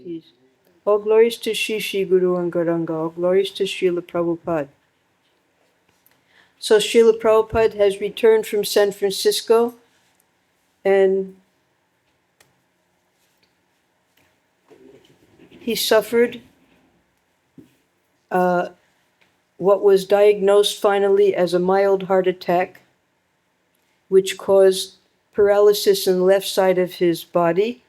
devotees. All glories to Shri Shri Guru Angaranga. All glories to Srila Prabhupada. So Srila Prabhupada has returned from San Francisco, and he suffered what was diagnosed finally as a mild heart attack, which caused paralysis in the left side of his body.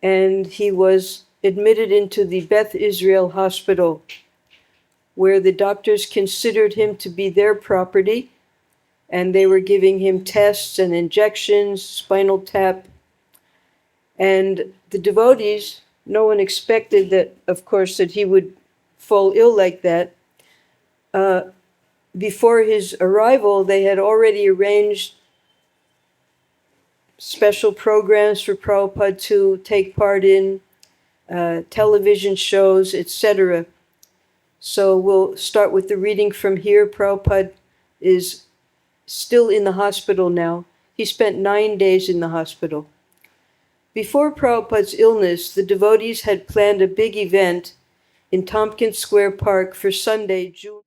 And he was admitted into the Beth Israel Hospital, where the doctors considered him to be their property, and they were giving him tests and injections, spinal tap. And the devotees, no one expected that, of course, that he would fall ill like that. Before his arrival, they had already arranged special programs for Prabhupada to take part in, television shows, etc. So we'll start with the reading from here. Prabhupada is still in the hospital now. He spent 9 days in the hospital. Before Prabhupada's illness, the devotees had planned a big event in Tompkins Square Park for Sunday, June.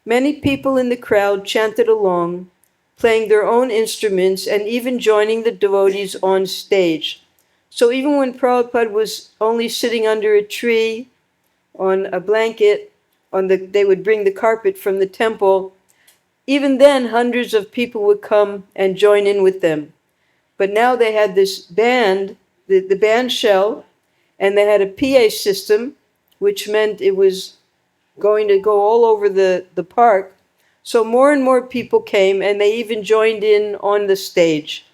Many people in the crowd chanted along, playing their own instruments and even joining the devotees on stage. So even when Prabhupada was only sitting under a tree on a blanket, they would bring the carpet from the temple, even then hundreds of people would come and join in with them. But now they had this band, the band shell, and they had a PA system, which meant it was going to go all over the park. So more and more people came, and they even joined in on the stage.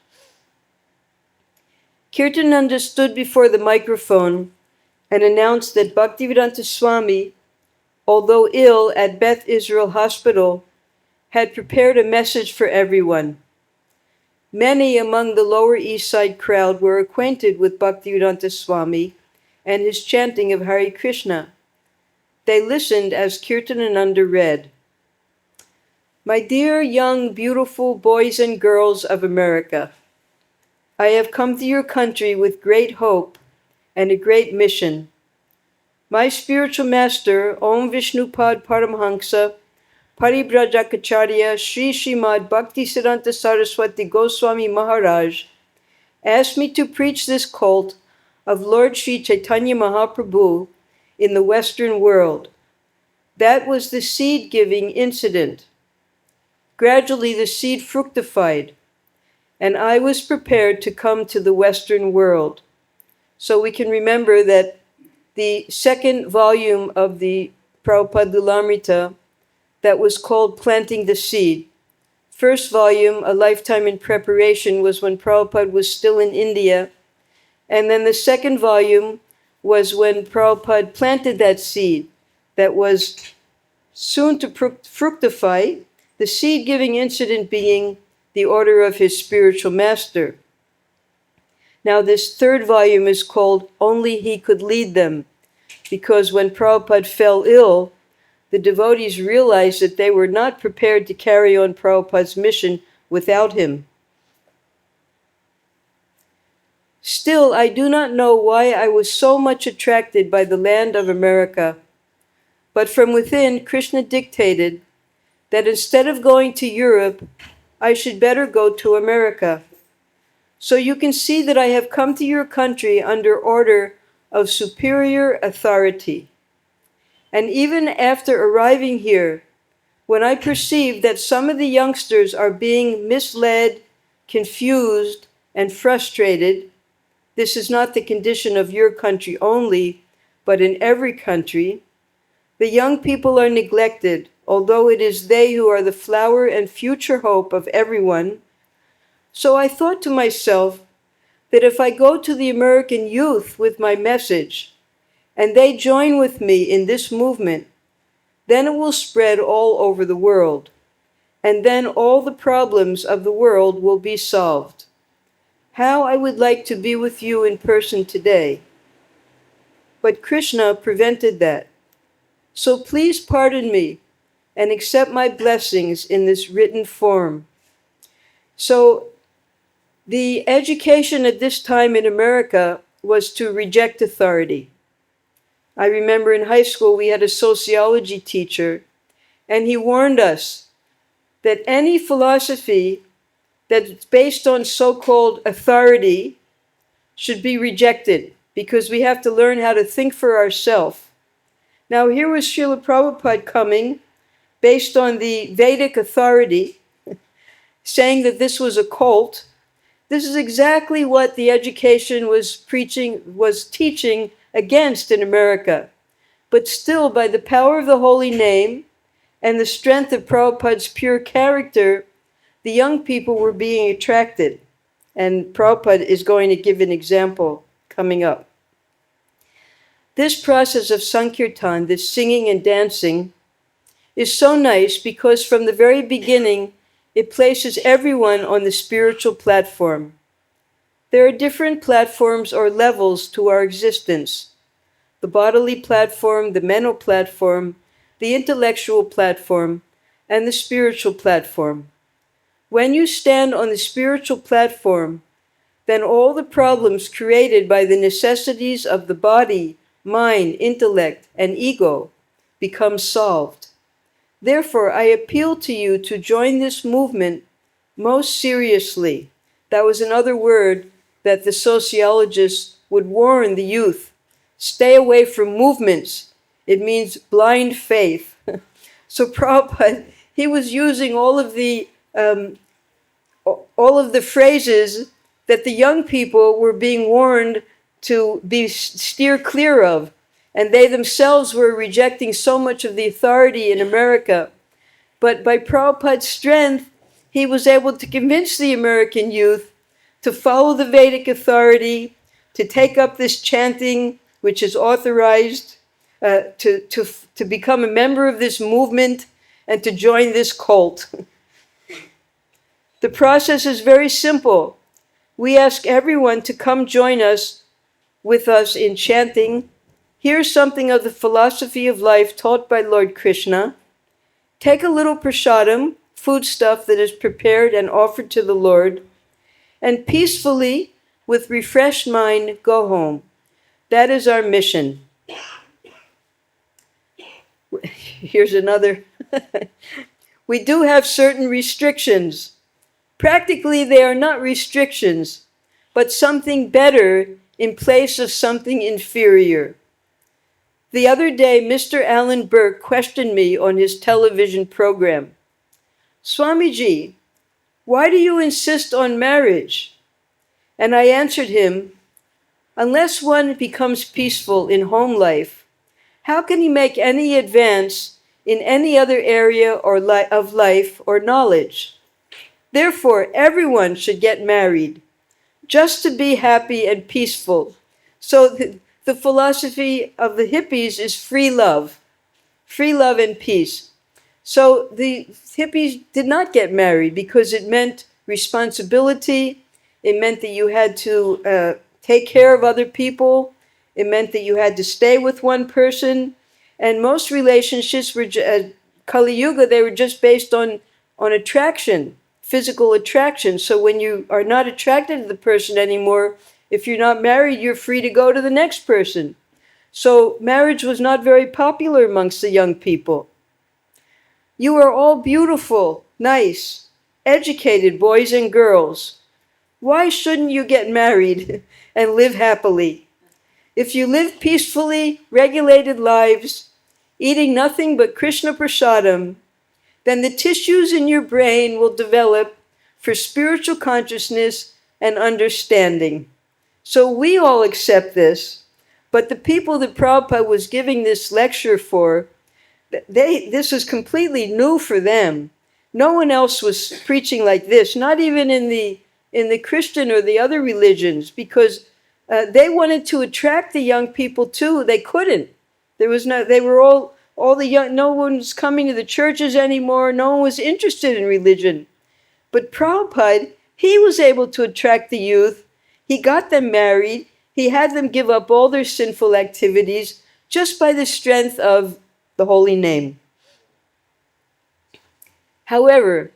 Kirtananda stood before the microphone and announced that Bhaktivedanta Swami, although ill at Beth Israel Hospital, had prepared a message for everyone. Many among the Lower East Side crowd were acquainted with Bhaktivedanta Swami and his chanting of Hare Krishna. They listened as Kirtananda read, "My dear young, beautiful boys and girls of America, I have come to your country with great hope and a great mission. My spiritual master, Om Vishnupad Paramhamsa, Paribrajakacharya Sri Srimad Bhaktisiddhanta Saraswati Goswami Maharaj asked me to preach this cult of Lord Sri Chaitanya Mahaprabhu in the Western world. That was the seed-giving incident. Gradually the seed fructified, and I was prepared to come to the Western world." So we can remember that the second volume of the Prabhupada Lilamrita, that was called Planting the Seed. First volume, A Lifetime in Preparation, was when Prabhupada was still in India. And then the second volume was when Prabhupada planted that seed that was soon to fructify, the seed-giving incident being the order of his spiritual master. Now this third volume is called Only He Could Lead Them, because when Prabhupada fell ill, the devotees realized that they were not prepared to carry on Prabhupada's mission without him. Still, I do not know why I was so much attracted by the land of America, but from within, Krishna dictated that instead of going to Europe, I should better go to America. So you can see that I have come to your country under order of superior authority. And even after arriving here, when I perceive that some of the youngsters are being misled, confused, and frustrated, this is not the condition of your country only, but in every country, the young people are neglected, although it is they who are the flower and future hope of everyone. So I thought to myself that if I go to the American youth with my message, and they join with me in this movement, then it will spread all over the world, and then all the problems of the world will be solved. How I would like to be with you in person today. But Krishna prevented that. So please pardon me and accept my blessings in this written form. So the education at this time in America was to reject authority. I remember in high school we had a sociology teacher, and he warned us that any philosophy that's based on so-called authority should be rejected, because we have to learn how to think for ourselves. Now here was Srila Prabhupada coming based on the Vedic authority, saying that this was a cult. This is exactly what the education was teaching against in America. But still, by the power of the holy name and the strength of Prabhupada's pure character, the young people were being attracted. And Prabhupada is going to give an example coming up. This process of Sankirtan, this singing and dancing, is so nice because from the very beginning, it places everyone on the spiritual platform. There are different platforms or levels to our existence: the bodily platform, the mental platform, the intellectual platform, and the spiritual platform. When you stand on the spiritual platform, then all the problems created by the necessities of the body, mind, intellect, and ego become solved. Therefore, I appeal to you to join this movement most seriously. That was another word that the sociologists would warn the youth. Stay away from movements. It means blind faith. So Prabhupada, he was using all of the phrases that the young people were being warned to steer clear of. And they themselves were rejecting so much of the authority in America. But by Prabhupada's strength, he was able to convince the American youth to follow the Vedic authority, to take up this chanting, which is authorized, to become a member of this movement, and to join this cult. The process is very simple. We ask everyone to come join us with us in chanting. Here's something of the philosophy of life taught by Lord Krishna. Take a little prasadam, foodstuff that is prepared and offered to the Lord, and peacefully, with refreshed mind, go home. That is our mission. Here's another. We do have certain restrictions. Practically, they are not restrictions, but something better in place of something inferior. The other day, Mr. Alan Burke questioned me on his television program. Swamiji, why do you insist on marriage? And I answered him, unless one becomes peaceful in home life, how can he make any advance in any other area of life or knowledge? Therefore, everyone should get married, just to be happy and peaceful. So the philosophy of the hippies is free love and peace. So the hippies did not get married because it meant responsibility. It meant that you had to take care of other people. It meant that you had to stay with one person. And most relationships were, Kali Yuga, they were just based on attraction, physical attraction. So when you are not attracted to the person anymore, if you're not married, you're free to go to the next person. So marriage was not very popular amongst the young people. You are all beautiful, nice, educated boys and girls. Why shouldn't you get married and live happily? If you live peacefully, regulated lives, eating nothing but Krishna prasadam, then the tissues in your brain will develop for spiritual consciousness and understanding. So we all accept this, but the people that Prabhupada was giving this lecture for, this was completely new for them. No one else was preaching like this, not even in the Christian or the other religions, because they wanted to attract the young people too. They couldn't. They were all the young, no one was coming to the churches anymore. No one was interested in religion. But Prabhupada, he was able to attract the youth. He got them married. He had them give up all their sinful activities just by the strength of the holy name. However,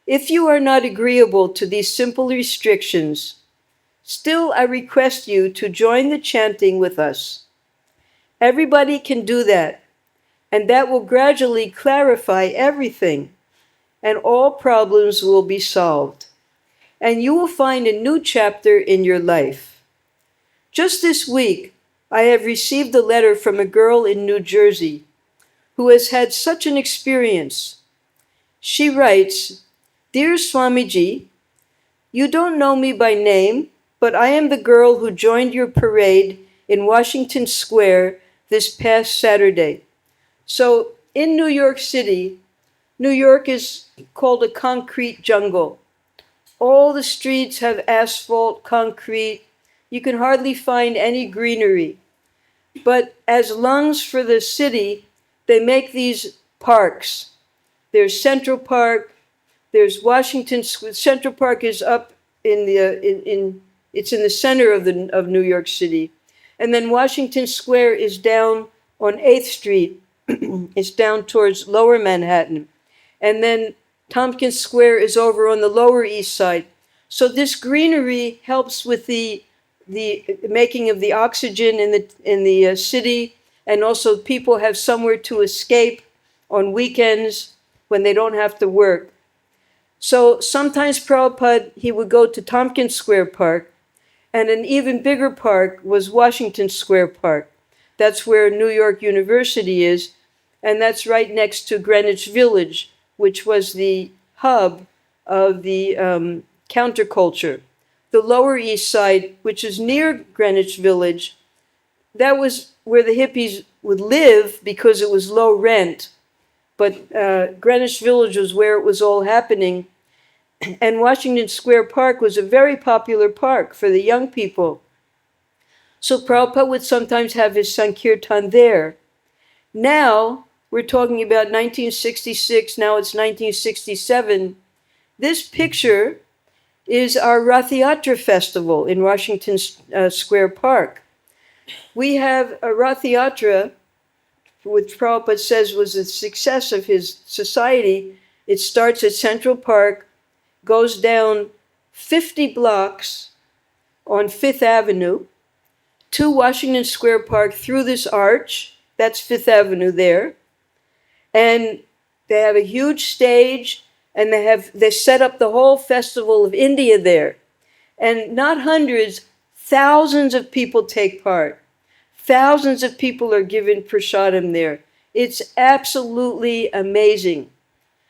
if you are not agreeable to these simple restrictions, Still, I request you to join the chanting with us. Everybody can do that, and that will gradually clarify everything, and all problems will be solved. And you will find a new chapter in your life. Just this week, I have received a letter from a girl in New Jersey who has had such an experience. She writes, "Dear Swamiji, you don't know me by name, but I am the girl who joined your parade in Washington Square this past Saturday." So in New York City, New York is called a concrete jungle. All the streets have asphalt, concrete. You can hardly find any greenery. But as lungs for the city, they make these parks. There's Central Park, there's Washington. Central Park is up in the it's in the center of New York City, and then Washington Square is down on 8th Street. It's down towards Lower Manhattan, and then Tompkins Square is over on the Lower East Side. So this greenery helps with the making of the oxygen in the city, and also people have somewhere to escape on weekends when they don't have to work. So sometimes Prabhupada, he would go to Tompkins Square Park, and an even bigger park was Washington Square Park. That's where New York University is, and that's right next to Greenwich Village, which was the hub of the counterculture. The Lower East Side, which is near Greenwich Village, that was where the hippies would live because it was low rent. But Greenwich Village was where it was all happening. And Washington Square Park was a very popular park for the young people. So Prabhupada would sometimes have his Sankirtan there. Now, we're talking about 1966, now it's 1967. This picture is our Rath Yatra festival in Washington Square Park. We have a Rath Yatra, which Prabhupada says was a success of his society. It starts at Central Park, goes down 50 blocks on 5th Avenue to Washington Square Park through this arch. That's 5th Avenue there. And they have a huge stage, and they set up the whole festival of India there. And not hundreds, thousands of people take part. Thousands of people are given prasadam there. It's absolutely amazing.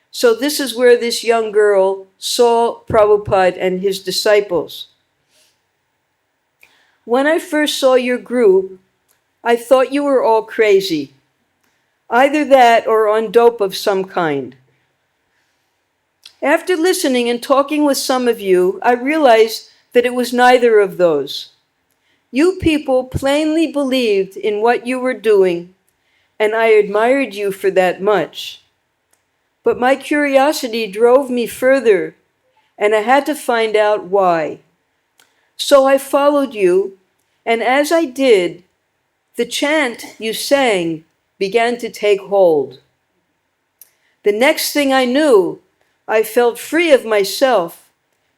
So this is where this young girl saw Prabhupada and his disciples. When I first saw your group, I thought you were all crazy. Either that or on dope of some kind. After listening and talking with some of you, I realized that it was neither of those. You people plainly believed in what you were doing, and I admired you for that much. But my curiosity drove me further, and I had to find out why. So I followed you, and as I did, the chant you sang began to take hold. The next thing I knew, I felt free of myself,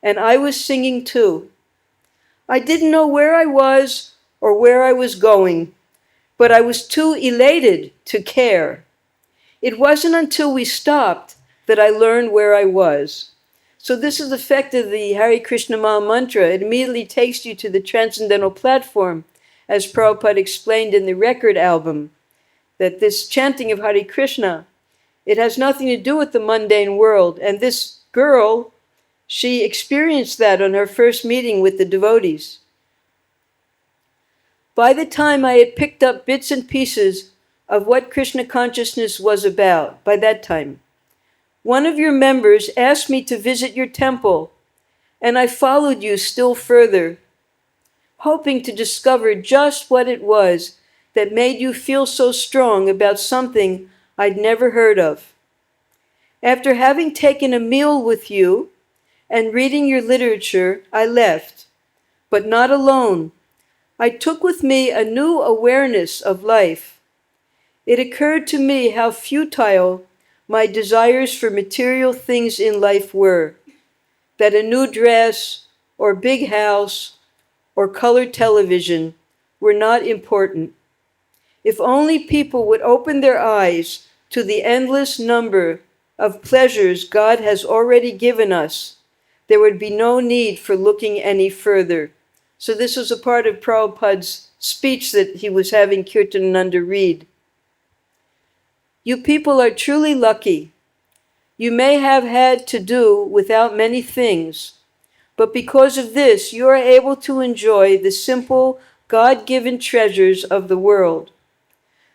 and I was singing too. I didn't know where I was or where I was going, but I was too elated to care. It wasn't until we stopped that I learned where I was. So this is the effect of the Hare Krishna Maha Mantra. It immediately takes you to the transcendental platform, as Prabhupada explained in the record album, that this chanting of Hare Krishna, it has nothing to do with the mundane world. And this girl, she experienced that on her first meeting with the devotees. By the time I had picked up bits and pieces of what Krishna consciousness was about, by that time, one of your members asked me to visit your temple, and I followed you still further, hoping to discover just what it was that made you feel so strong about something I'd never heard of. After having taken a meal with you and reading your literature, I left, but not alone. I took with me a new awareness of life. It occurred to me how futile my desires for material things in life were, that a new dress or big house or color television were not important. If only people would open their eyes to the endless number of pleasures God has already given us, there would be no need for looking any further. So this was a part of Prabhupada's speech that he was having Kirtanananda read. You people are truly lucky. You may have had to do without many things, but because of this, you are able to enjoy the simple, God-given treasures of the world.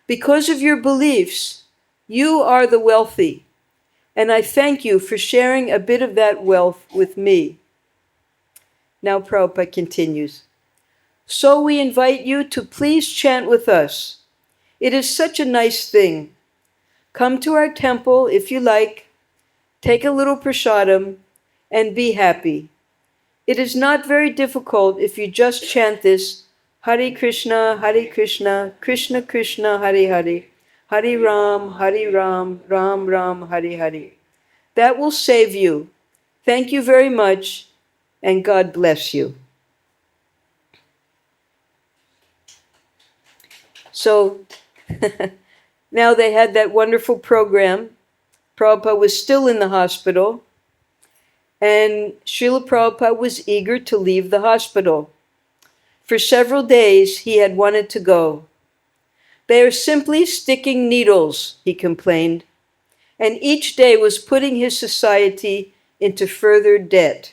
Because of your beliefs, you are the wealthy, and I thank you for sharing a bit of that wealth with me. Now Prabhupada continues. So we invite you to please chant with us. It is such a nice thing. Come to our temple if you like, take a little prasadam, and be happy. It is not very difficult if you just chant this Hare Krishna, Krishna Krishna, Hare Hare, Hare Ram, Ram Ram, Hare Hare. That will save you. Thank you very much, and God bless you. So, now they had that wonderful program. Prabhupada was still in the hospital, and Srila Prabhupada was eager to leave the hospital. For several days, he had wanted to go. They are simply sticking needles, he complained, and each day was putting his society into further debt.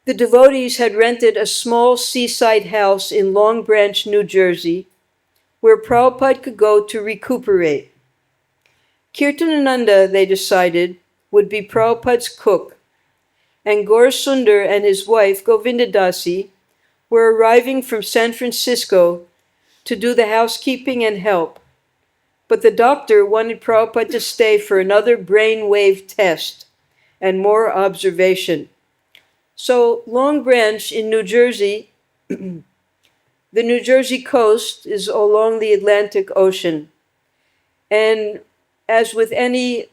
The devotees had rented a small seaside house in Long Branch, New Jersey, where Prabhupada could go to recuperate. Kirtanananda, they decided, would be Prabhupada's cook, and Gaurasundar and his wife, Govindadasi, were arriving from San Francisco to do the housekeeping and help. But the doctor wanted Prabhupada to stay for another brainwave test and more observation. So Long Branch in New Jersey, the New Jersey coast is along the Atlantic Ocean. And as with any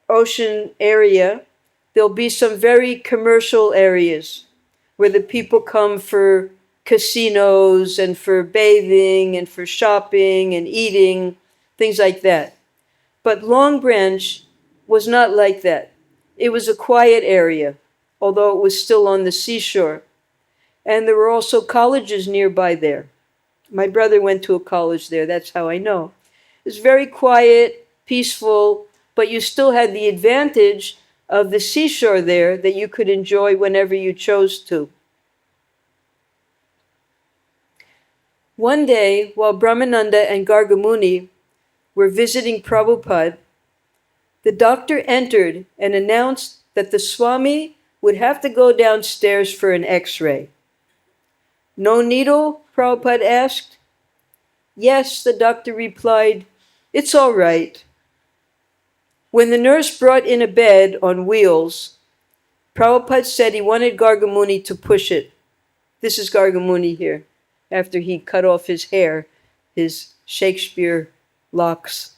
ocean area, there'll be some very commercial areas where the people come for casinos and for bathing and for shopping and eating, things like that. But Long Branch was not like that. It was a quiet area, although it was still on the seashore. And there were also colleges nearby there. My brother went to a college there, that's how I know. It was very quiet, peaceful, but you still had the advantage of the seashore there that you could enjoy whenever you chose to. One day, while Brahmananda and Gargamuni were visiting Prabhupada, the doctor entered and announced that the Swami would have to go downstairs for an X-ray. No needle? Prabhupada asked. Yes, the doctor replied, it's all right. When the nurse brought in a bed on wheels, Prabhupada said he wanted Gargamuni to push it. This is Gargamuni here, after he cut off his hair, his Shakespeare locks.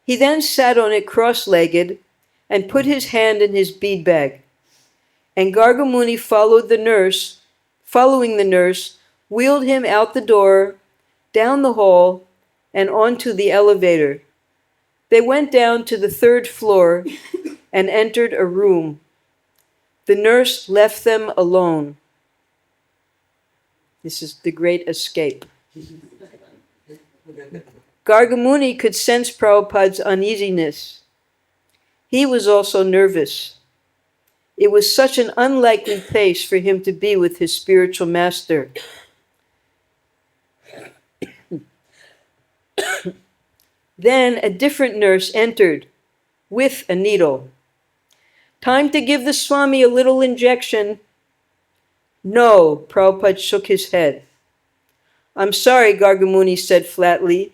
He then sat on it cross-legged and put his hand in his bead bag. And Gargamuni following the nurse, wheeled him out the door, down the hall, and onto the elevator. They went down to the 3rd floor and entered a room. The nurse left them alone. This is the great escape. Gargamuni could sense Prabhupada's uneasiness. He was also nervous. It was such an unlikely place for him to be with his spiritual master. Then a different nurse entered with a needle. Time to give the Swami a little injection. No, Prabhupada shook his head. I'm sorry, Gargamuni said flatly.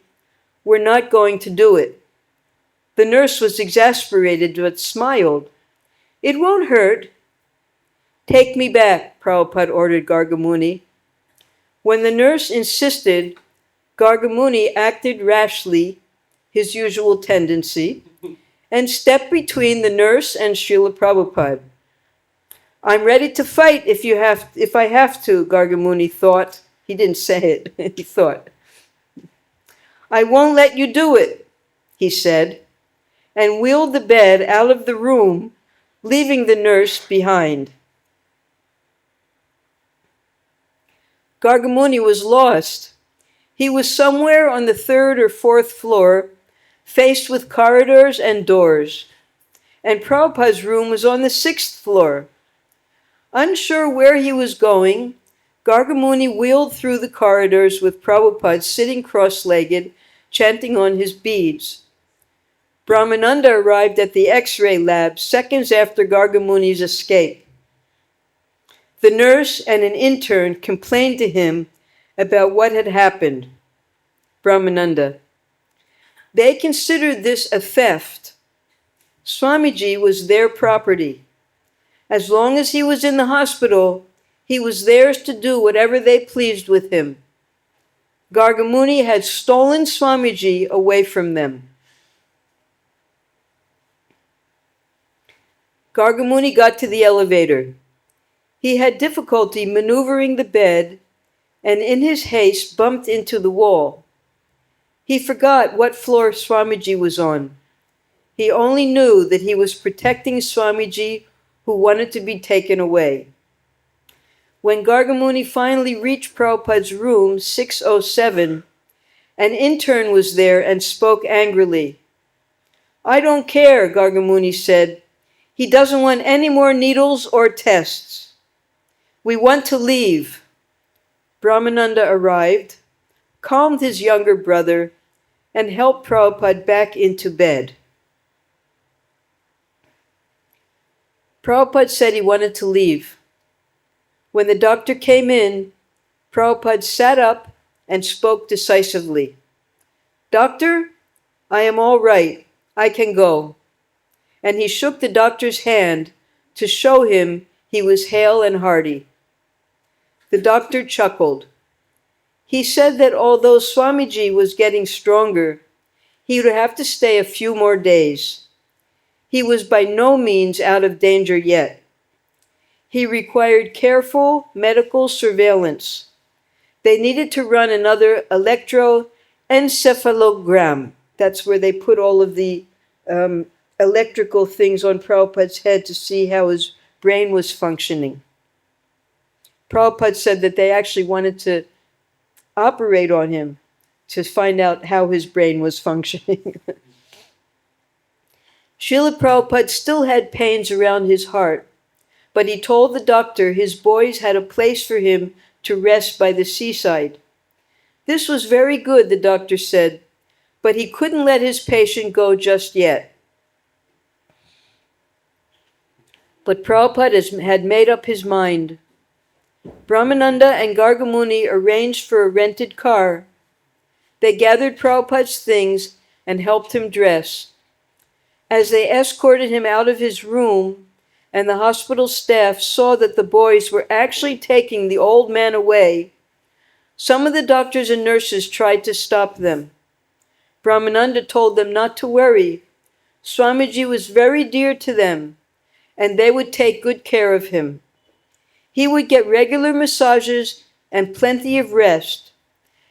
We're not going to do it. The nurse was exasperated but smiled. It won't hurt. Take me back, Prabhupada ordered Gargamuni. When the nurse insisted, Gargamuni acted rashly, his usual tendency, and stepped between the nurse and Srila Prabhupada. I'm ready to fight if I have to, Gargamuni thought. He didn't say it, he thought. I won't let you do it, he said, and wheeled the bed out of the room, leaving the nurse behind. Gargamuni was lost. He was somewhere on the 3rd or 4th floor, faced with corridors and doors, and Prabhupada's room was on the 6th floor. Unsure where he was going, Gargamuni wheeled through the corridors with Prabhupada sitting cross-legged, chanting on his beads. Brahmananda arrived at the X-ray lab seconds after Gargamuni's escape. The nurse and an intern complained to him about what had happened. Brahmananda: they considered this a theft. Swamiji was their property. As long as he was in the hospital, he was theirs to do whatever they pleased with him. Gargamuni had stolen Swamiji away from them. Gargamuni got to the elevator. He had difficulty maneuvering the bed and in his haste bumped into the wall. He forgot what floor Swamiji was on. He only knew that he was protecting Swamiji, who wanted to be taken away. When Gargamuni finally reached Prabhupada's room, 607, an intern was there and spoke angrily. I don't care, Gargamuni said. He doesn't want any more needles or tests. We want to leave. Brahmananda arrived, calmed his younger brother, and helped Prabhupada back into bed. Prabhupada said he wanted to leave. When the doctor came in, Prabhupada sat up and spoke decisively. Doctor, I am all right. I can go. And he shook the doctor's hand to show him he was hale and hearty. The doctor chuckled. He said that although Swamiji was getting stronger, he would have to stay a few more days. He was by no means out of danger yet. He required careful medical surveillance. They needed to run another electroencephalogram. That's where they put all of the electrical things on Prabhupada's head to see how his brain was functioning. Prabhupada said that they actually wanted to operate on him to find out how his brain was functioning. Srila Prabhupada still had pains around his heart, but he told the doctor his boys had a place for him to rest by the seaside. This was very good, the doctor said, but he couldn't let his patient go just yet. But Prabhupada had made up his mind. Brahmananda and Gargamuni arranged for a rented car. They gathered Prabhupada's things and helped him dress. As they escorted him out of his room, and the hospital staff saw that the boys were actually taking the old man away, some of the doctors and nurses tried to stop them. Brahmananda told them not to worry. Swamiji was very dear to them, and they would take good care of him. He would get regular massages and plenty of rest,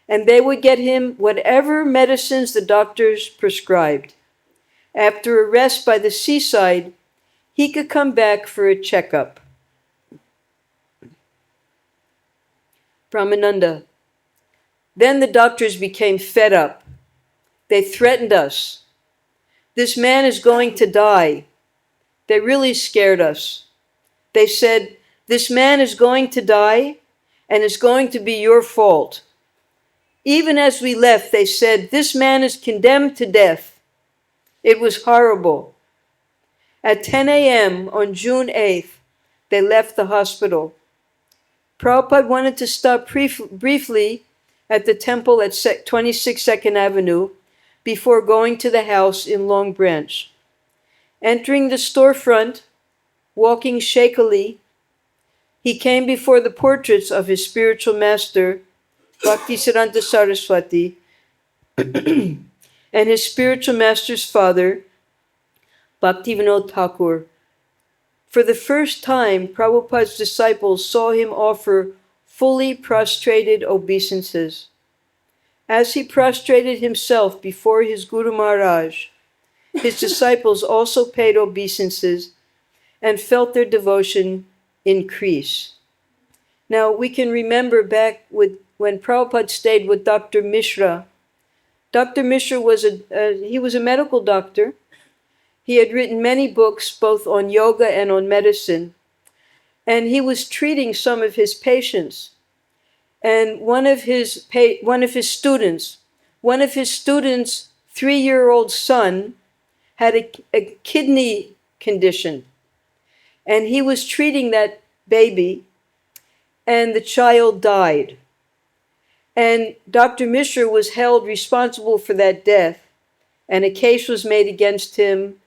and they would get him whatever medicines the doctors prescribed. After a rest by the seaside, he could come back for a checkup. Brahmananda: then the doctors became fed up. They threatened us. This man is going to die. They really scared us. They said, this man is going to die, and it's going to be your fault. Even as we left, they said, this man is condemned to death. It was horrible. At 10 a.m. on June 8th, they left the hospital. Prabhupada wanted to stop briefly at the temple at 26 2nd Avenue before going to the house in Long Branch. Entering the storefront, walking shakily, he came before the portraits of his spiritual master, Bhaktisiddhanta Saraswati, and his spiritual master's father, Bhaktivinoda Thakur, For the first time, Prabhupada's disciples saw him offer fully prostrated obeisances. As he prostrated himself before his Guru Maharaj, his disciples also paid obeisances and felt their devotion increase. Now, we can remember back when Prabhupada stayed with Dr. Mishra. Dr. Mishra was a medical doctor. He had written many books, both on yoga and on medicine. And he was treating some of his patients. And one of his students' 3-year-old son had a kidney condition. And he was treating that baby, and the child died. And Dr. Mishra was held responsible for that death, and a case was made against him,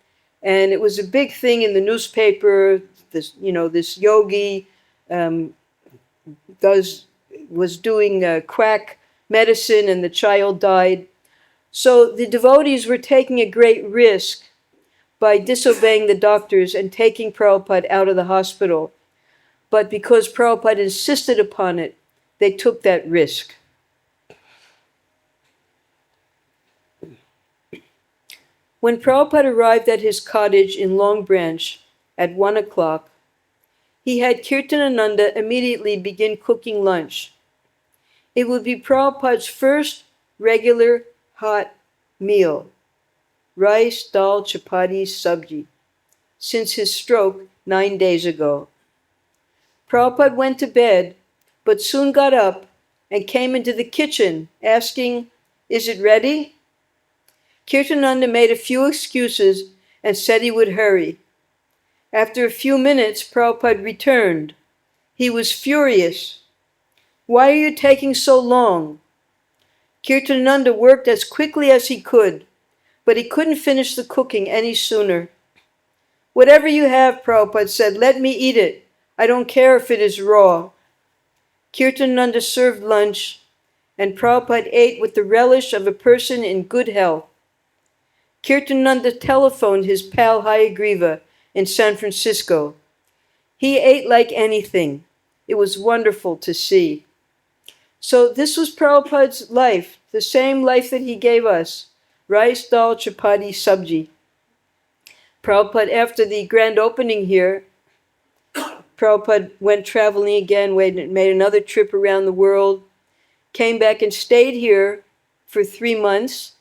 and it was a big thing in the newspaper. This yogi was doing quack medicine, and the child died. So the devotees were taking a great risk by disobeying the doctors and taking Prabhupada out of the hospital. But because Prabhupada insisted upon it, they took that risk. When Prabhupada arrived at his cottage in Long Branch at 1 o'clock, he had Kirtanananda immediately begin cooking lunch. It would be Prabhupada's first regular hot meal, rice, dal, chapati, sabji, since his stroke 9 days ago. Prabhupada went to bed, but soon got up and came into the kitchen asking, "Is it ready?" Kirtananda made a few excuses and said he would hurry. After a few minutes, Prabhupada returned. He was furious. "Why are you taking so long?" Kirtananda worked as quickly as he could, but he couldn't finish the cooking any sooner. "Whatever you have," Prabhupada said, "let me eat it. I don't care if it is raw." Kirtananda served lunch, and Prabhupada ate with the relish of a person in good health. Kirtananda telephoned his pal Hayagriva in San Francisco. He ate like anything. It was wonderful to see. So this was Prabhupada's life, the same life that he gave us. Rice, dal, chapati, sabji. Prabhupada, after the grand opening here, Prabhupada went traveling again, made another trip around the world, came back and stayed here for 3 months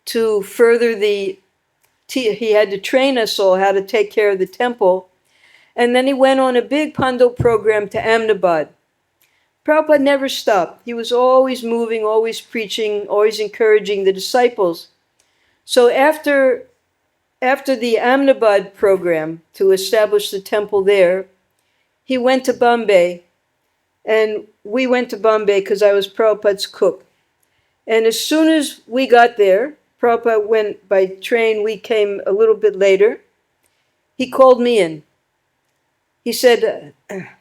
to further he had to train us all how to take care of the temple. And then he went on a big Pando program to Ahmedabad. Prabhupada never stopped. He was always moving, always preaching, always encouraging the disciples. So after the Ahmedabad program to establish the temple there, he went to Bombay. And we went to Bombay because I was Prabhupada's cook. And as soon as we got there, Prabhupada went by train, we came a little bit later. He called me in. He said,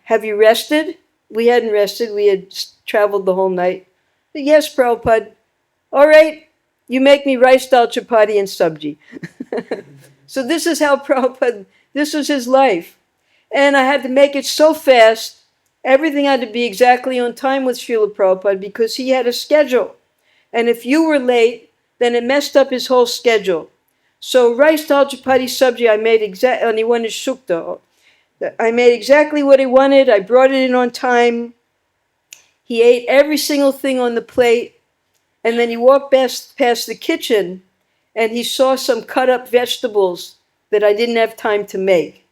"Have you rested?" We hadn't rested. We had traveled the whole night. "Yes, Prabhupada." "All right, you make me rice, dal, chapati, and sabji." So this is how Prabhupada, this was his life. And I had to make it so fast. Everything had to be exactly on time with Srila Prabhupada because he had a schedule. And if you were late, then it messed up his whole schedule. So rice, dal, chapati, sabji, I made and he wanted shukta. I made exactly what he wanted. I brought it in on time. He ate every single thing on the plate. And then he walked past the kitchen and he saw some cut up vegetables that I didn't have time to make.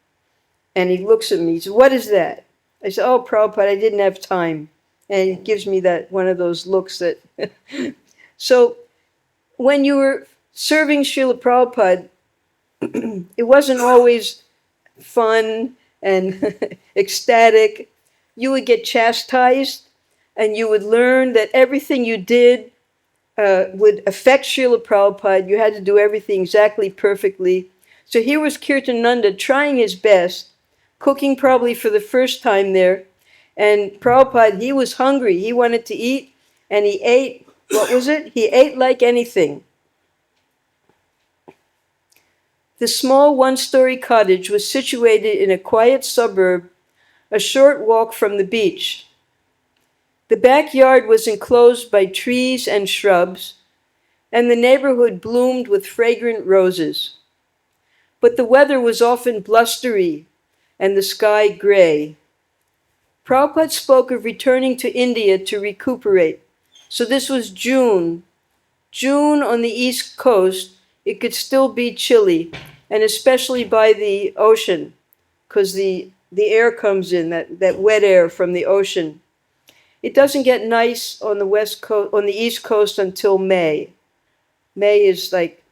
And he looks at me, he said, "What is that?" I said, "Oh, Prabhupada, I didn't have time." And he gives me that one of those looks that... So when you were serving Srila Prabhupada, it wasn't always fun and ecstatic. You would get chastised, and you would learn that everything you did would affect Srila Prabhupada. You had to do everything exactly perfectly. So here was Kirtananda trying his best, cooking probably for the first time there. And Prabhupada, he was hungry. He wanted to eat, and he ate, what was it? He ate like anything. The small one-story cottage was situated in a quiet suburb, a short walk from the beach. The backyard was enclosed by trees and shrubs, and the neighborhood bloomed with fragrant roses. But the weather was often blustery and the sky gray. Prabhupada spoke of returning to India to recuperate. So this was June. June on the East Coast, it could still be chilly, and especially by the ocean, because the air comes in, that wet air from the ocean. It doesn't get nice on the West Coast, on the East Coast until May. May is like,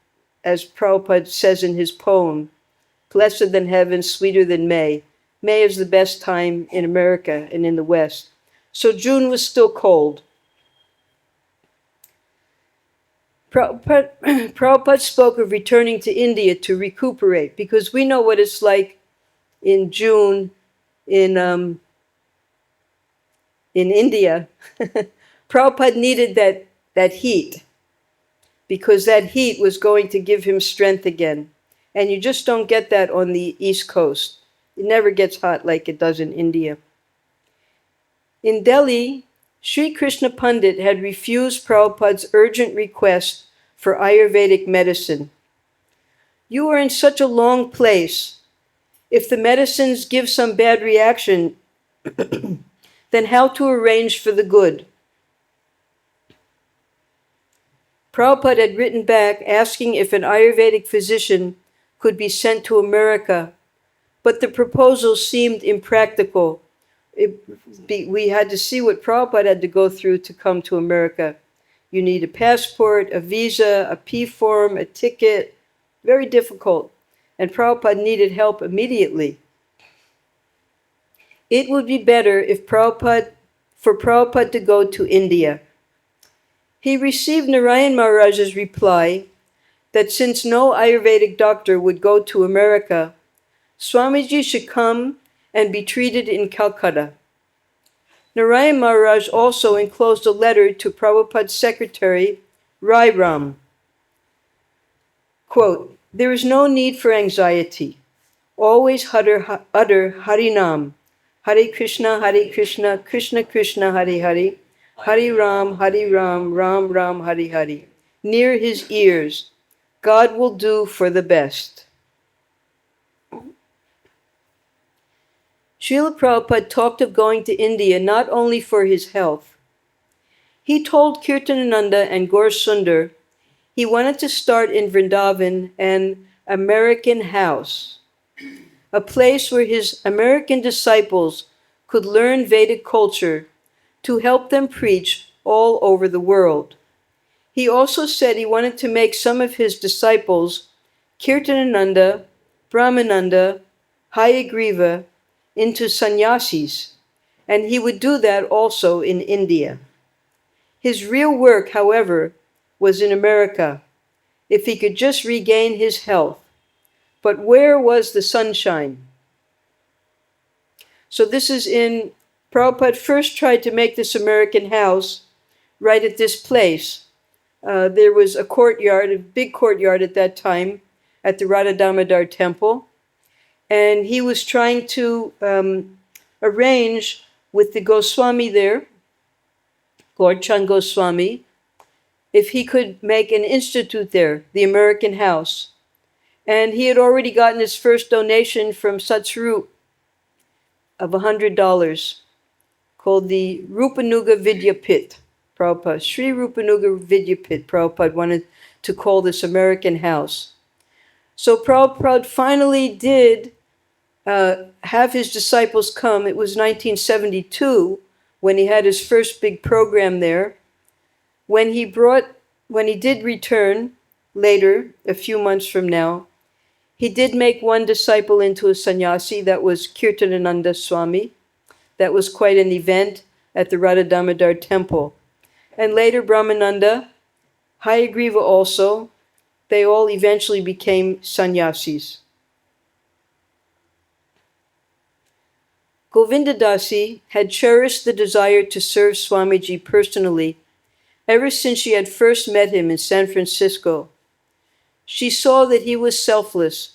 as Prabhupada says in his poem, blessed than heaven, sweeter than May. May is the best time in America and in the West. So June was still cold. Prabhupada spoke of returning to India to recuperate, because we know what it's like in June in India. Prabhupada needed that heat, because that heat was going to give him strength again. And you just don't get that on the East Coast. It never gets hot like it does in India. In Delhi, Sri Krishna Pandit had refused Prabhupada's urgent request for Ayurvedic medicine. You are in such a long place. If the medicines give some bad reaction, then how to arrange for the good? Prabhupada had written back asking if an Ayurvedic physician could be sent to America, but the proposal seemed impractical. We had to see what Prabhupada had to go through to come to America. You need a passport, a visa, a P form, a ticket. Very difficult. And Prabhupada needed help immediately. It would be better for Prabhupada to go to India. He received Narayan Maharaj's reply that since no Ayurvedic doctor would go to America, Swamiji should come and be treated in Calcutta. Narayan Maharaj also enclosed a letter to Prabhupada's secretary, Rai Ram. Quote, there is no need for anxiety. Always utter Harinam. Hare Krishna, Krishna Krishna, Hare Hare. Hare Ram, Ram Ram, Hare Hare. Near his ears, God will do for the best. Srila Prabhupada talked of going to India not only for his health. He told Kirtanananda and Gaur Sundar he wanted to start in Vrindavan an American house, a place where his American disciples could learn Vedic culture to help them preach all over the world. He also said he wanted to make some of his disciples, Kirtanananda, Brahmananda, Hayagriva, into sannyasis, and he would do that also in India. His real work, however, was in America, if he could just regain his health. But where was the sunshine? So this is in, Prabhupada first tried to make this American house right at this place. There was a courtyard, a big courtyard at that time, at the Radha Damodar temple. And he was trying to arrange with the Goswami there, Gaurchand Goswami, if he could make an institute there, the American House. And he had already gotten his first donation from Satsvarup of $100, called the Rupanuga Vidyapit. Prabhupada, Sri Rupanuga Vidyapit, Prabhupada wanted to call this American House. So Prabhupada finally did have his disciples come. It was 1972 when he had his first big program there. When he did return later, a few months from now, he did make one disciple into a sannyasi. That was Kirtanananda Swami. That was quite an event at the Radha Damodar temple. And later Brahmananda, Hayagriva also, they all eventually became sannyasis. Govindadasi had cherished the desire to serve Swamiji personally ever since she had first met him in San Francisco. She saw that he was selfless,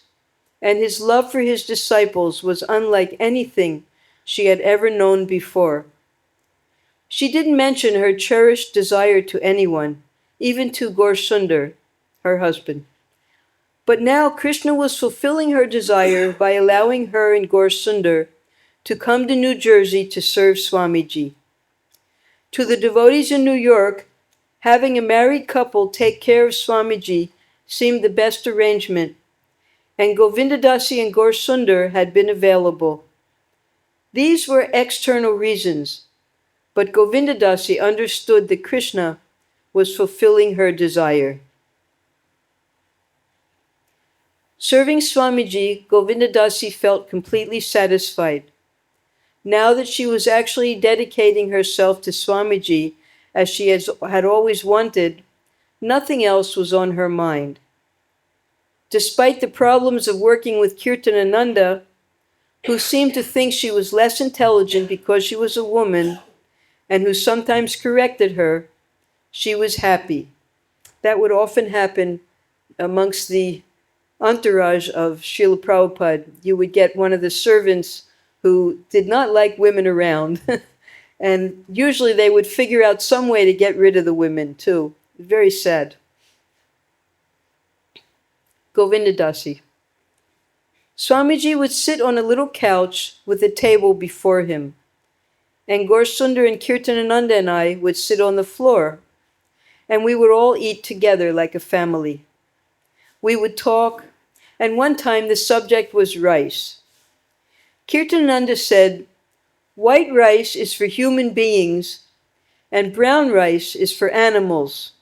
and his love for his disciples was unlike anything she had ever known before. She didn't mention her cherished desire to anyone, even to Gaur-Sundar, her husband. But now Krishna was fulfilling her desire by allowing her and Gaur-Sundar to come to New Jersey to serve Swamiji. To the devotees in New York, having a married couple take care of Swamiji seemed the best arrangement, and Govindadasi and Gaur-Sundar had been available. These were external reasons, but Govindadasi understood that Krishna was fulfilling her desire. Serving Swamiji, Govindadasi felt completely satisfied. Now that she was actually dedicating herself to Swamiji as she had always wanted, nothing else was on her mind. Despite the problems of working with Kirtanananda, who seemed to think she was less intelligent because she was a woman, and who sometimes corrected her, she was happy. That would often happen amongst the entourage of Srila Prabhupada. You would get one of the servants who did not like women around, and usually they would figure out some way to get rid of the women too. Very sad. Govindadasi. Swamiji would sit on a little couch with a table before him, and Gaur-Sundar and Kirtanananda and I would sit on the floor, and we would all eat together like a family. We would talk, and one time the subject was rice. Kirtanananda said, "White rice is for human beings, and brown rice is for animals."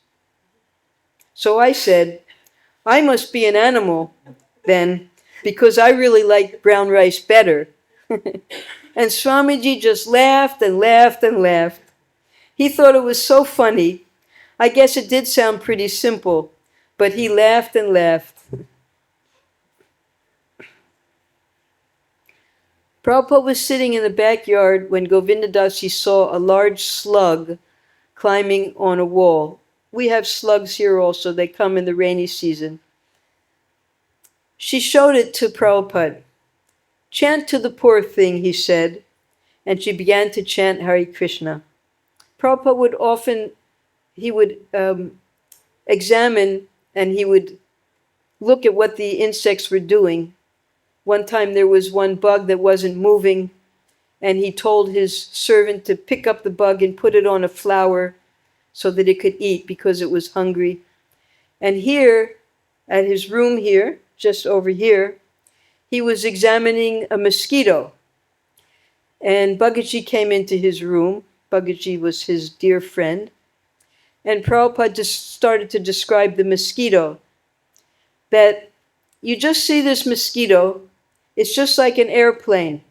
So I said, "I must be an animal then, because I really like brown rice better." And Swamiji just laughed and laughed and laughed. He thought it was so funny. I guess it did sound pretty simple, but he laughed and laughed. Prabhupada was sitting in the backyard when Govindadasi saw a large slug climbing on a wall. We have slugs here also. They come in the rainy season. She showed it to Prabhupada. "Chant to the poor thing," he said, and she began to chant Hare Krishna. Prabhupada would often, he would examine and he would look at what the insects were doing. One time there was one bug that wasn't moving, and he told his servant to pick up the bug and put it on a flower so that it could eat because it was hungry. And here, at his room here, just over here, he was examining a mosquito. And Bhagaji came into his room. Bhagaji was his dear friend. And Prabhupada just started to describe the mosquito. That you just see this mosquito, it's just like an airplane.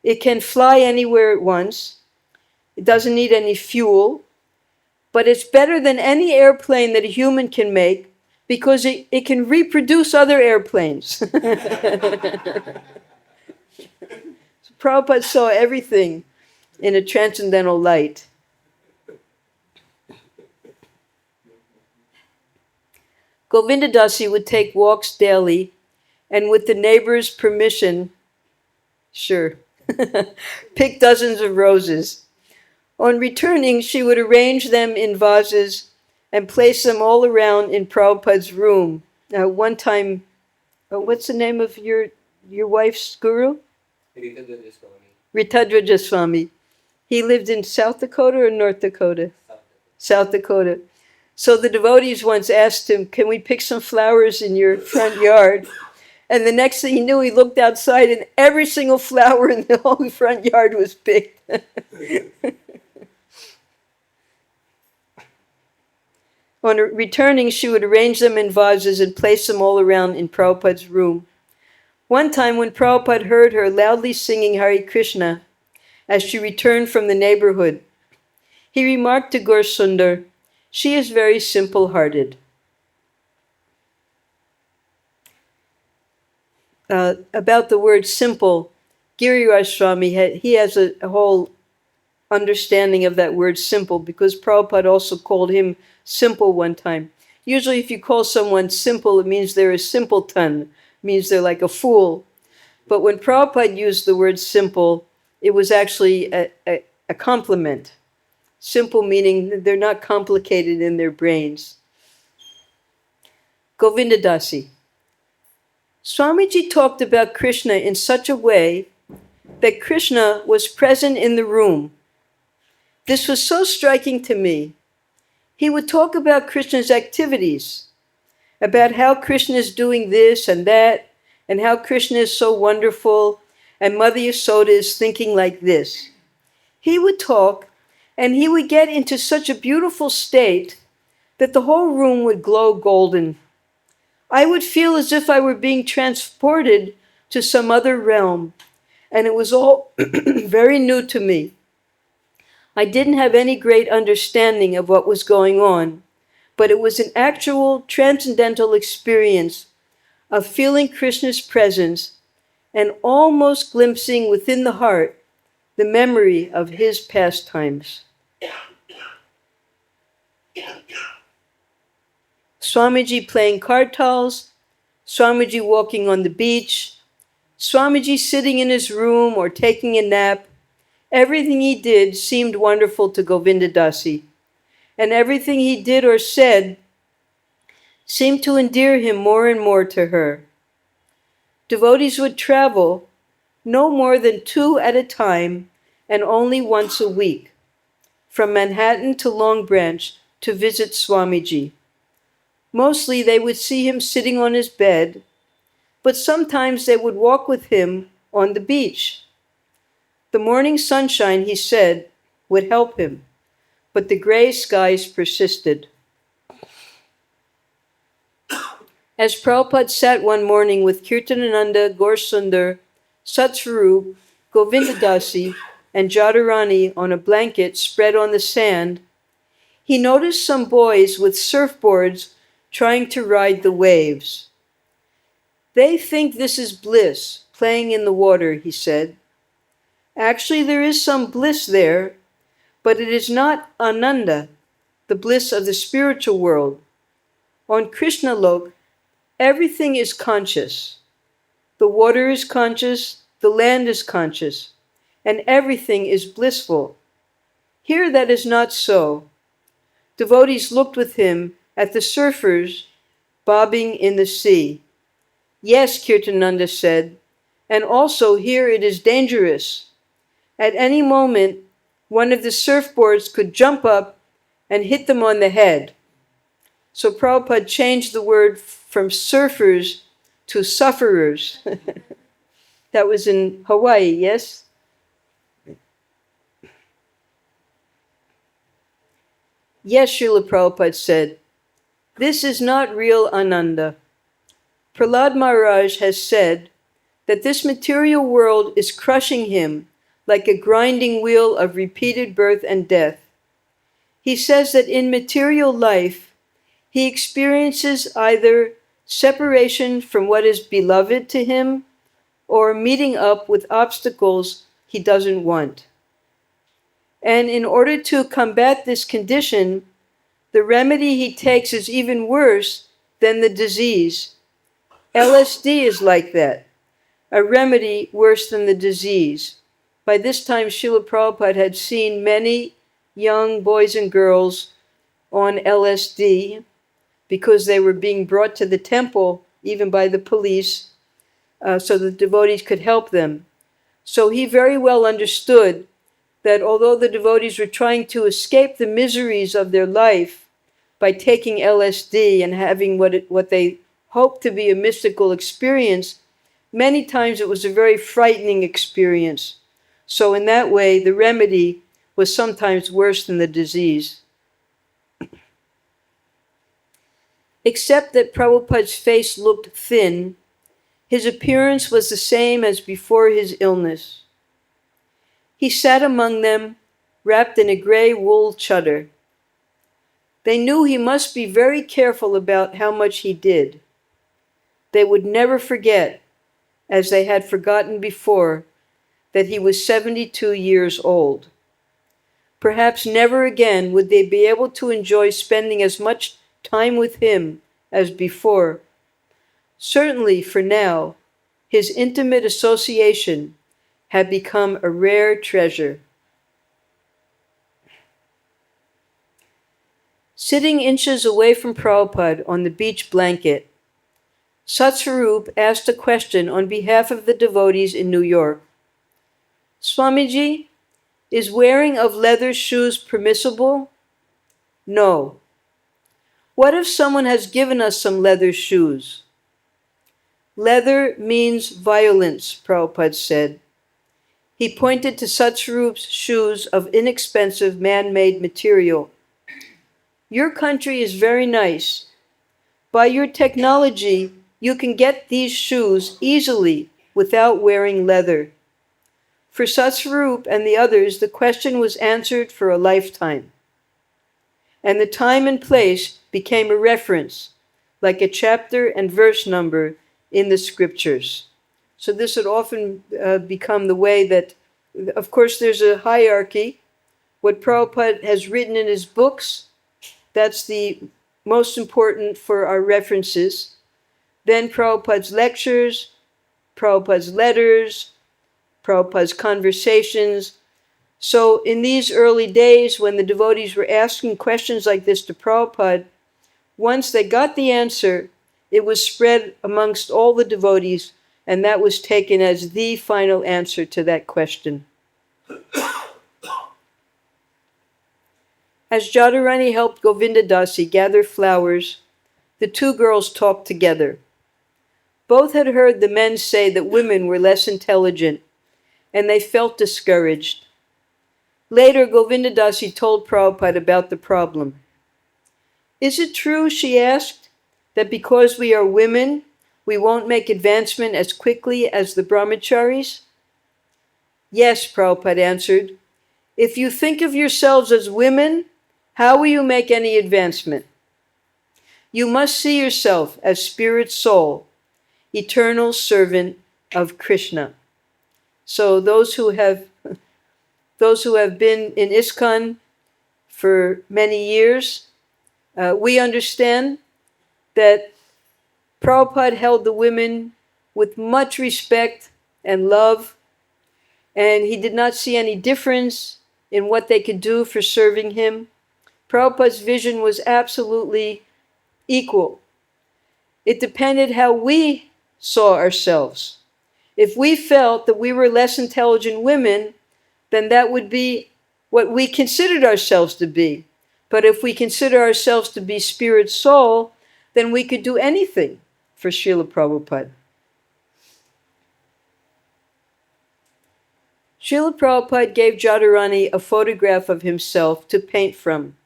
It can fly anywhere at once. It doesn't need any fuel. But it's better than any airplane that a human can make because it can reproduce other airplanes. So Prabhupada saw everything in a transcendental light. Govindadasi would take walks daily, and with the neighbors' permission, pick dozens of roses. On returning, she would arrange them in vases and place them all around in Prabhupada's room. Now, one time, what's the name of your wife's guru? Ritadraja Swami. He lived in South Dakota or North Dakota? South Dakota. So the devotees once asked him, "Can we pick some flowers in your front yard?" And the next thing he knew, he looked outside and every single flower in the whole front yard was picked. On returning, she would arrange them in vases and place them all around in Prabhupada's room. One time when Prabhupada heard her loudly singing Hare Krishna as she returned from the neighborhood, he remarked to Gaur-Sundar, "She is very simple-hearted." About the word simple, Giriraj Swami, he has a whole understanding of that word simple because Prabhupada also called him simple one time. Usually if you call someone simple, it means they're a simpleton, means they're like a fool. But when Prabhupada used the word simple, it was actually a compliment. Simple meaning they're not complicated in their brains. Govindadasi. Swamiji talked about Krishna in such a way that Krishna was present in the room. This was so striking to me. He would talk about Krishna's activities, about how Krishna is doing this and that, and how Krishna is so wonderful, and Mother Yasoda is thinking like this. He would talk, and he would get into such a beautiful state that the whole room would glow golden. I would feel as if I were being transported to some other realm, and it was all very new to me. I didn't have any great understanding of what was going on, but it was an actual transcendental experience of feeling Krishna's presence and almost glimpsing within the heart the memory of his pastimes. Swamiji playing kartals, Swamiji walking on the beach, Swamiji sitting in his room or taking a nap. Everything he did seemed wonderful to Govindadasi, and everything he did or said seemed to endear him more and more to her. Devotees would travel no more than 2 at a time and only once a week, from Manhattan to Long Branch to visit Swamiji. Mostly they would see him sitting on his bed, but sometimes they would walk with him on the beach. The morning sunshine, he said, would help him, but the gray skies persisted. As Prabhupada sat one morning with Kirtanananda, Gaursundar, Satsvarup, Govindadasi, and Jadharani on a blanket spread on the sand, he noticed some boys with surfboards trying to ride the waves. They think this is bliss, playing in the water, he said. Actually, there is some bliss there, but it is not ananda, the bliss of the spiritual world. On Krishna Lok, everything is conscious. The water is conscious, the land is conscious, and everything is blissful. Here that is not so. Devotees looked with him at the surfers bobbing in the sea. Yes, Kirtananda said, and also here it is dangerous. At any moment, one of the surfboards could jump up and hit them on the head. So Prabhupada changed the word from surfers to sufferers. That was in Hawaii, yes? Yes, Srila Prabhupada said, this is not real Ananda. Prahlad Maharaj has said that this material world is crushing him like a grinding wheel of repeated birth and death. He says that in material life, he experiences either separation from what is beloved to him or meeting up with obstacles he doesn't want. And in order to combat this condition, the remedy he takes is even worse than the disease. LSD is like that, a remedy worse than the disease. By this time, Srila Prabhupada had seen many young boys and girls on LSD because they were being brought to the temple, even by the police, so the devotees could help them. So he very well understood that although the devotees were trying to escape the miseries of their life by taking LSD and having what they hoped to be a mystical experience, many times it was a very frightening experience. So in that way, the remedy was sometimes worse than the disease. Except that Prabhupada's face looked thin, his appearance was the same as before his illness. He sat among them, wrapped in a gray wool chadar. They knew he must be very careful about how much he did. They would never forget, as they had forgotten before, that he was 72 years old. Perhaps never again would they be able to enjoy spending as much time with him as before. Certainly, for now, his intimate association had become a rare treasure. Sitting inches away from Prabhupada on the beach blanket, Satsvarup asked a question on behalf of the devotees in New York. Swamiji, is wearing of leather shoes permissible? No. What if someone has given us some leather shoes? Leather means violence, Prabhupada said. He pointed to Satsvarup's shoes of inexpensive man-made material. Your country is very nice. By your technology, you can get these shoes easily without wearing leather. For Satsvarup and the others, the question was answered for a lifetime. And the time and place became a reference, like a chapter and verse number in the scriptures. So this had often become the way that, of course, there's a hierarchy. What Prabhupada has written in his books, that's the most important for our references. Then Prabhupada's lectures, Prabhupada's letters, Prabhupada's conversations. So in these early days, when the devotees were asking questions like this to Prabhupada, once they got the answer, it was spread amongst all the devotees, and that was taken as the final answer to that question. As Jadurani helped Govinda Dasi gather flowers, the two girls talked together. Both had heard the men say that women were less intelligent, and they felt discouraged. Later, Govinda Dasi told Prabhupada about the problem. Is it true, she asked, that because we are women, we won't make advancement as quickly as the brahmacharis? Yes, Prabhupada answered. If you think of yourselves as women, how will you make any advancement? You must see yourself as spirit soul, eternal servant of Krishna. So those who have been in ISKCON for many years, we understand that Prabhupada held the women with much respect and love, and he did not see any difference in what they could do for serving him. Prabhupada's vision was absolutely equal. It depended how we saw ourselves. If we felt that we were less intelligent women, then that would be what we considered ourselves to be. But if we consider ourselves to be spirit soul, then we could do anything for Srila Prabhupada. Srila Prabhupada gave Jadurani a photograph of himself to paint from.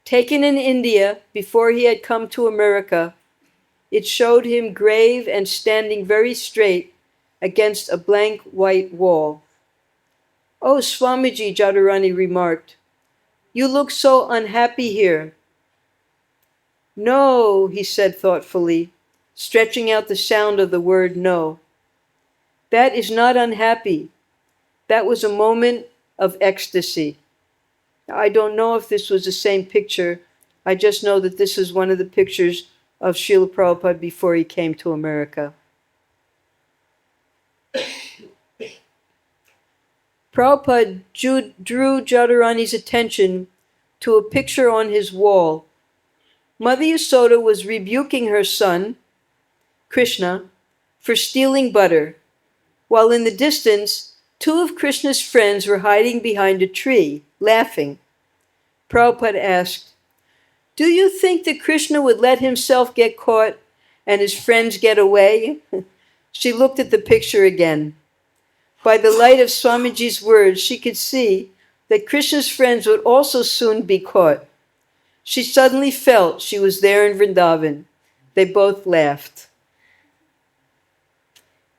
Taken in India before he had come to America, it showed him grave and standing very straight against a blank white wall. Oh, Swamiji, Jadurani remarked, you look so unhappy here. No, he said thoughtfully, stretching out the sound of the word no. That is not unhappy. That was a moment of ecstasy. I don't know if this was the same picture. I just know that this is one of the pictures of Srila Prabhupada before he came to America. Prabhupada drew Jadurani's attention to a picture on his wall. Mother Yasoda was rebuking her son, Krishna, for stealing butter, while in the distance, two of Krishna's friends were hiding behind a tree, laughing. Prabhupada asked, do you think that Krishna would let himself get caught and his friends get away? She looked at the picture again. By the light of Swamiji's words, she could see that Krishna's friends would also soon be caught. She suddenly felt she was there in Vrindavan. They both laughed.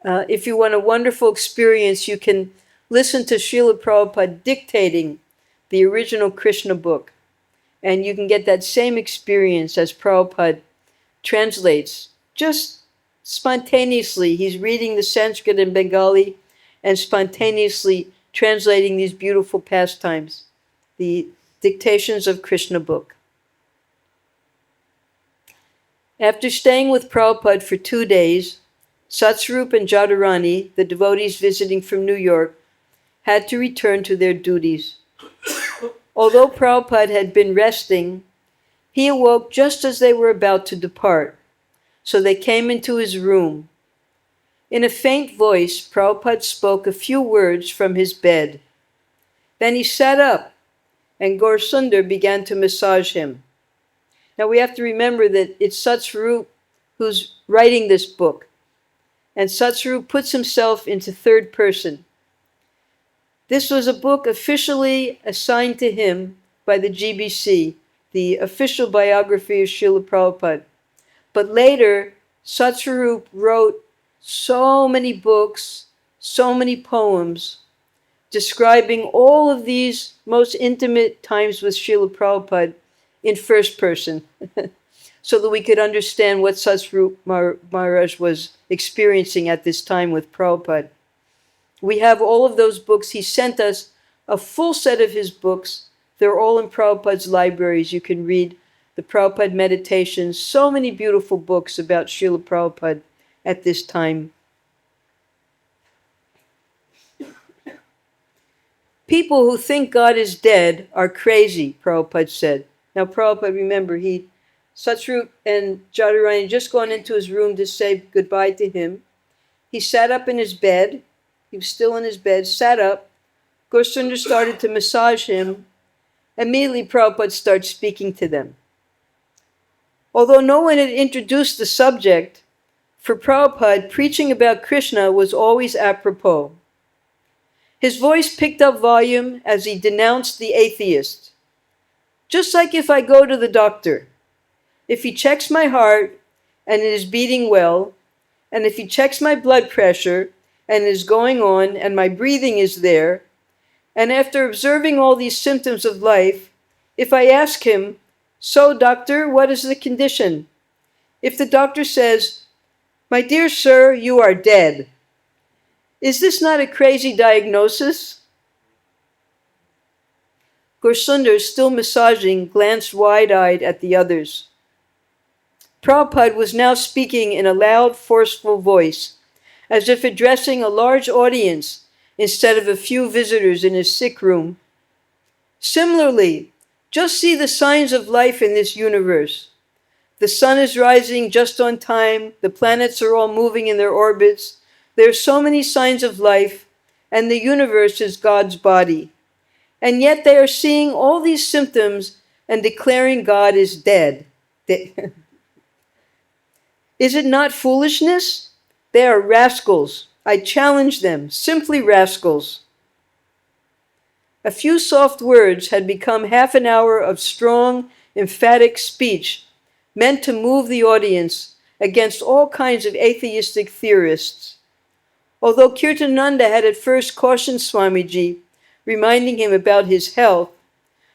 If you want a wonderful experience, you can listen to Srila Prabhupada dictating the original Krishna book. And you can get that same experience as Prabhupada translates. Just spontaneously, he's reading the Sanskrit and Bengali and spontaneously translating these beautiful pastimes, the dictations of Krishna book. After staying with Prabhupada for 2 days, Satsvarup and Jadharani, the devotees visiting from New York, had to return to their duties. Although Prabhupada had been resting, he awoke just as they were about to depart, so they came into his room. In a faint voice, Prabhupada spoke a few words from his bed. Then he sat up, and Gaur Sundar began to massage him. Now we have to remember that it's Satsvarup who's writing this book, and Satsvarup puts himself into third person. This was a book officially assigned to him by the GBC, the official biography of Srila Prabhupada. But later, Satsvarup wrote so many books, so many poems, describing all of these most intimate times with Srila Prabhupada in first person, so that we could understand what Satsvarup Maharaj was experiencing at this time with Prabhupada. We have all of those books. He sent us a full set of his books. They're all in Prabhupada's libraries. You can read the Prabhupada Meditations, so many beautiful books about Srila Prabhupada at this time. People who think God is dead are crazy, Prabhupada said. Now Prabhupada, remember, Satsvarup and Jadharani had just gone into his room to say goodbye to him. He sat up in his bed. He was still in his bed, sat up. Gaur Sundar started to massage him. Immediately Prabhupada started speaking to them. Although no one had introduced the subject, for Prabhupada, preaching about Krishna was always apropos. His voice picked up volume as he denounced the atheist. Just like if I go to the doctor, if he checks my heart and it is beating well, and if he checks my blood pressure and it is going on and my breathing is there, and after observing all these symptoms of life, if I ask him, "So, doctor, what is the condition?" If the doctor says, "My dear sir, you are dead," is this not a crazy diagnosis? Gaur Sundar, still massaging, glanced wide-eyed at the others. Prabhupada was now speaking in a loud, forceful voice, as if addressing a large audience instead of a few visitors in his sick room. Similarly, just see the signs of life in this universe. The sun is rising just on time, the planets are all moving in their orbits, there are so many signs of life, and the universe is God's body. And yet they are seeing all these symptoms and declaring God is dead. Is it not foolishness? They are rascals. I challenge them, simply rascals. A few soft words had become half an hour of strong, emphatic speech meant to move the audience against all kinds of atheistic theorists. Although Kirtananda had at first cautioned Swamiji, reminding him about his health,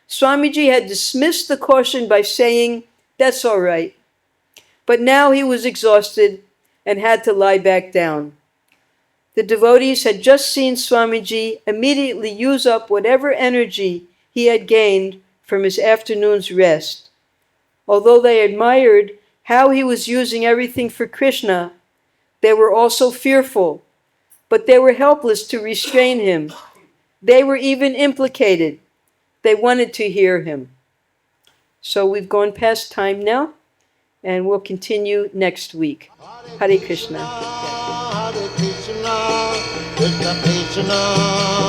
Swamiji had dismissed the caution by saying, "That's all right." But now he was exhausted and had to lie back down. The devotees had just seen Swamiji immediately use up whatever energy he had gained from his afternoon's rest. Although they admired how he was using everything for Krishna, they were also fearful, but they were helpless to restrain him. They were even implicated. They wanted to hear him. So we've gone past time now, and we'll continue next week. Hare Krishna. Krishna, Krishna Krishna.